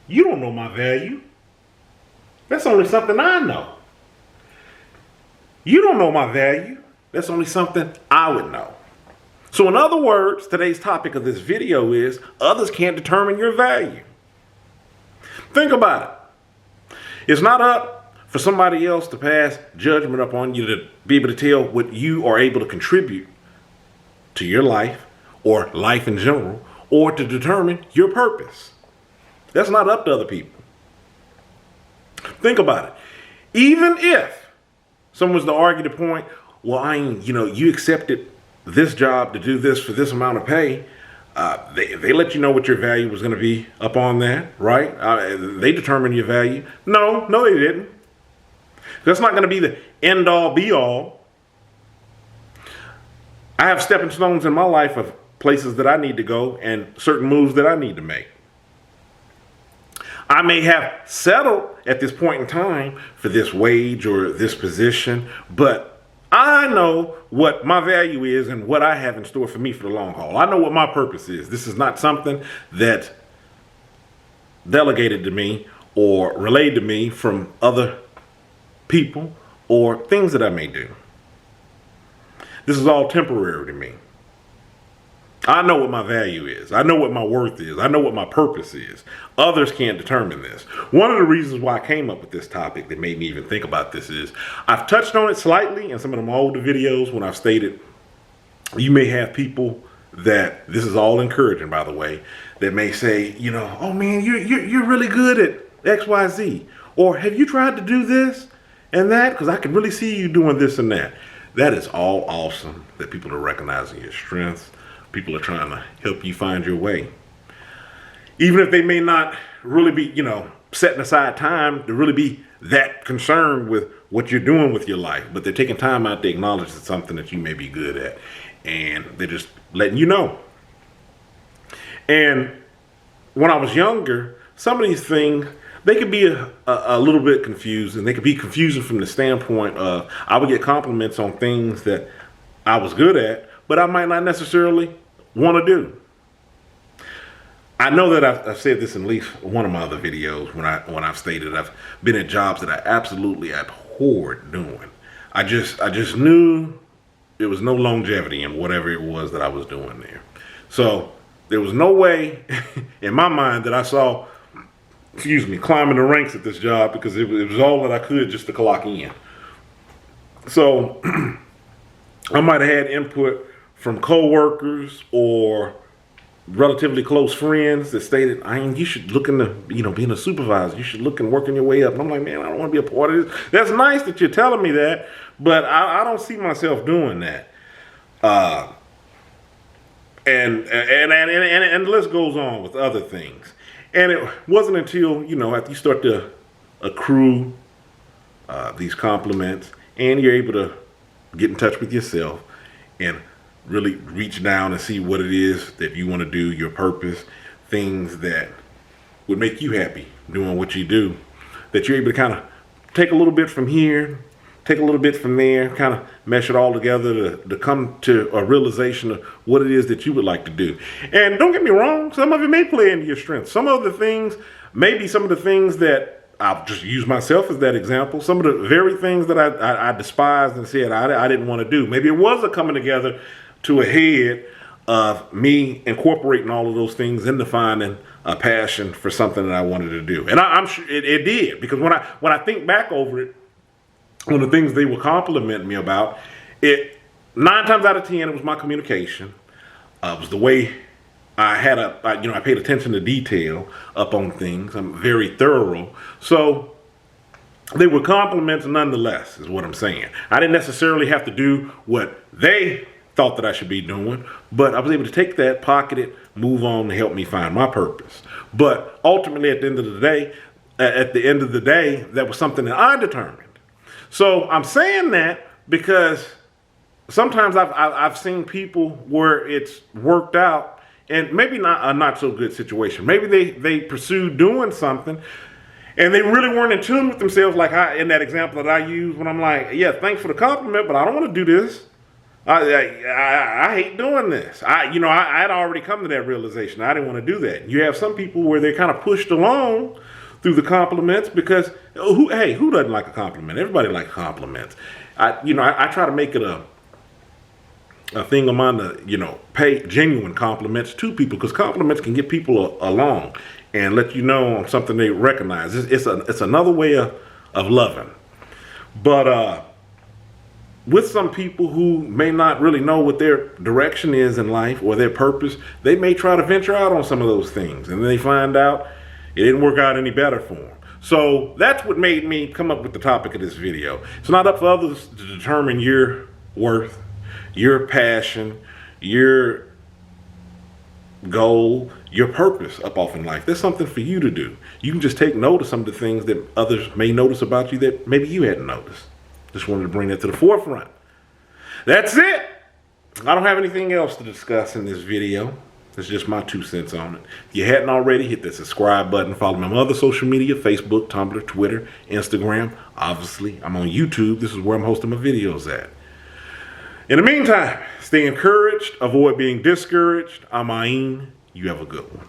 You don't know my value. That's only something I know. You don't know my value. That's only something I would know. So in other words, today's topic of this video is others can't determine your value. Think about it. It's not up for somebody else to pass judgment upon you to be able to tell what you are able to contribute to your life or life in general, or to determine your purpose. That's not up to other people. Think about it. Even if someone was to argue the point, well, you accepted this job to do this for this amount of pay. They let you know what your value was going to be up on that, right? They determined your value. No, they didn't. That's not going to be the end all be all. I have stepping stones in my life of places that I need to go and certain moves that I need to make. I may have settled at this point in time for this wage or this position, but I know what my value is and what I have in store for me for the long haul. I know what my purpose is. This is not something that's delegated to me or relayed to me from other people or things that I may do. This is all temporary to me. I know what my value is. I know what my worth is. I know what my purpose is. Others can't determine this. One of the reasons why I came up with this topic that made me even think about this is I've touched on it slightly in some of my older videos when I've stated you may have people that, this is all encouraging by the way, that may say, oh man, you're really good at XYZ. Or have you tried to do this and that? Because I can really see you doing this and that. That is all awesome that people are recognizing your strengths. People are trying to help you find your way. Even if they may not really be, setting aside time to really be that concerned with what you're doing with your life, but they're taking time out to acknowledge it's something that you may be good at. And they're just letting you know. And when I was younger, some of these things, they could be a little bit confusing. They could be confusing from the standpoint of I would get compliments on things that I was good at, but I might not necessarily want to do. I know that I've said this in at least one of my other videos when I've stated I've been at jobs that I absolutely abhorred doing. I just knew there was no longevity in whatever it was that I was doing there. So there was no way in my mind that I saw, climbing the ranks at this job, because it was all that I could just to clock in. So I might have had input from coworkers or relatively close friends that stated, you should look into, being a supervisor. You should look and working your way up. And I'm like, man, I don't want to be a part of this. That's nice that you're telling me that, but I don't see myself doing that. And the list goes on with other things. And it wasn't until, after you start to accrue these compliments and you're able to get in touch with yourself and really reach down and see what it is that you want to do, your purpose, things that would make you happy doing what you do, that you're able to kind of take a little bit from here, take a little bit from there, kind of mesh it all together to come to a realization of what it is that you would like to do. And don't get me wrong, some of it may play into your strengths. Some of the things, maybe some of the things that I'll just use myself as that example. Some of the very things that I despised and said I didn't want to do. Maybe it was a coming together to a head of me incorporating all of those things into finding a passion for something that I wanted to do. And I'm sure it did, because when I think back over it, one of the things they would compliment me about, 9 times out of 10, it was my communication. It was the way I paid attention to detail up on things. I'm very thorough. So they were compliments nonetheless, is what I'm saying. I didn't necessarily have to do what they thought that I should be doing, but I was able to take that, pocket it, move on to help me find my purpose. But ultimately, at the end of the day, that was something that I determined. So I'm saying that because sometimes I've seen people where it's worked out, and maybe not a not so good situation. Maybe they pursued doing something and they really weren't in tune with themselves, like in that example that I used when I'm like, yeah, thanks for the compliment, but I don't want to do this. I hate doing this. I'd already come to that realization. I didn't want to do that. You have some people where they're kind of pushed along through the compliments because who doesn't like a compliment? Everybody likes compliments. I try to make it a thing of mine to, pay genuine compliments to people, because compliments can get people along and let you know on something they recognize. It's another way of loving. But with some people who may not really know what their direction is in life or their purpose, they may try to venture out on some of those things, and then they find out it didn't work out any better for them. So that's what made me come up with the topic of this video. It's not up for others to determine your worth, your passion, your goal, your purpose up off in life. There's something for you to do. You can just take note of some of the things that others may notice about you that maybe you hadn't noticed. Just wanted to bring that to the forefront. That's it. I don't have anything else to discuss in this video. It's just my 2 cents on it. If you hadn't already, hit that subscribe button. Follow me on my other social media, Facebook, Tumblr, Twitter, Instagram. Obviously, I'm on YouTube. This is where I'm hosting my videos at. In the meantime, stay encouraged. Avoid being discouraged. I'm Ayin. You have a good one.